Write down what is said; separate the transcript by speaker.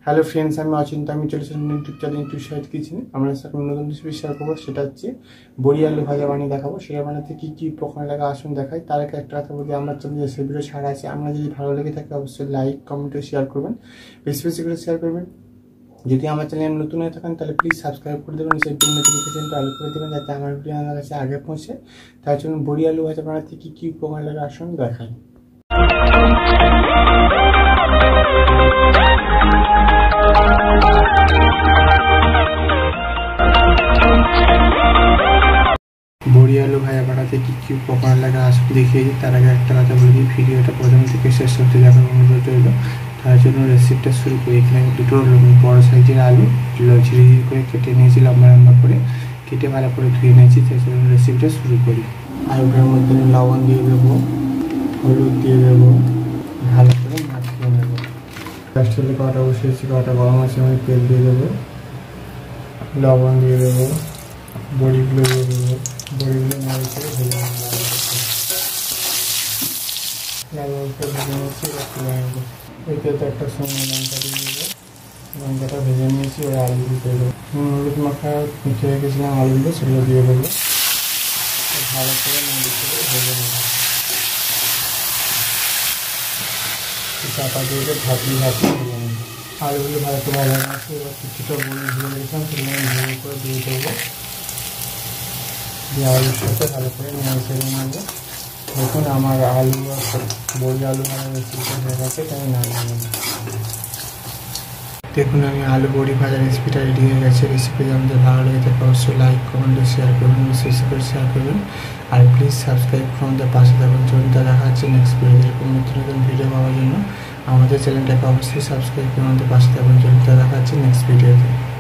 Speaker 1: Hello friends, আমি অচিন্তা। আমি চলে এসেছি ইউটিউব চ্যানেল ইউটিউব সাইট কিচেনে। আমরা এখন নতুন রেসিপি শেয়ার করবো, সেটা হচ্ছে বড়ি আলু ভাজা বানিয়ে দেখাবো। সেটা বানাতে কী কী উপকরণ লাগে আসুন দেখাই। তার আগে একটা কথা বলি, আমার চ্যানেলে রেসিপিটা ছাড়া আছে। আমরা যদি ভালো লেগে থাকে অবশ্যই লাইক কমেন্ট শেয়ার করবেন, বেশি বেশি করে শেয়ার করবেন। যদি আমার চ্যানেল নতুন হয়ে থাকেন তাহলে প্লিজ সাবস্ক্রাইব করে দেবেন, সেই বেল নোটিফিকেশনটা অল করে দেবেন যাতে আমার ভিডিও আমার কাছে আগে পৌঁছে। তার জন্য বড়ি আলু ভাজা বানাতে কী কী উপকরণ লাগে আসুন দেখাই। বড়ি আলু ভাজা বানাতে কী কী উপকরণ লাগে আসুন দেখিয়েছি। তার আগে একটা কথা বলি, ভিডিওটা প্রথম থেকে শেষ অবধি দেখার অনুরোধ রইল। তার জন্য রেসিপিটা শুরু করি। এখানে আমি দুটো বড় সাইজের আলু ঝিরিঝিরি করে কেটে নিয়েছি, লম্বা লম্বা করে কেটে ভালো করে ধুয়ে নিয়েছি। তার জন্য রেসিপিটা শুরু করি। আলুটার মধ্যে লবণ দিয়ে দেবো, হলুদ দিয়ে দেবো, ভালো করে মাখিয়ে নেবো। ফার্স্ট হলে কড়াটা বসিয়েছি, কড়াটা গরম আছে, আমি তেল দিয়ে দেবো, লবণ দিয়ে দেবো, বড়িগুলো দিয়ে দেবো। বড়িগুলো নাড়ি করে ভেজে নেবো, লাল করে ভেজে নিয়েছি। এতে তো একটা সঙ্গে লঙ্কা দিয়ে দেবো, লঙ্কাটা ভেজে নিয়েছি। ওই আলুগুলো দিয়ে দেবো, হলুদ মাখা মেখে রেখেছিলাম আলুগুলো, সেগুলো দিয়ে দেবো। ভালো করে নাড়ি করে ভেজে নেবো। চাপা দিয়ে ভাপিয়ে ভেজে নেবো। আলুগুলো ভালো করে ভাজা আছে। এবার কিছুটা বড়ি ভেজে রেখেছিলাম, সেগুলো আমি ভেজে করে দিয়ে দেবো। দিয়ে আলুর সাথে ভালো করে নেড়ে চেড়ে নেবো। দেখুন আমার আলু বড়ি আলু ভাজা রেসিপিটা হয়ে গেছে, তাই নামিয়ে নেব। দেখুন আমি আলু বড়ি ভাজা রেসিপিটা রেডি হয়ে গেছে। রেসিপিটা আমাদের ভালো লেগে থাকে অবশ্যই লাইক কমেন্ট শেয়ার করবেন, বেশি করে শেয়ার করবেন। আর প্লিজ সাবস্ক্রাইব করে আমাদের পাশে থাকবেন। চলতে দেখা হচ্ছে নেক্সট ভিডিও। এরকম নতুন নতুন ভিডিও পাওয়ার জন্য আমাদের চ্যানেলটাকে অবশ্যই সাবস্ক্রাইব করে আমাদের পাশে থাকবেন। চলতে দেখা হচ্ছে নেক্সট ভিডিওতে।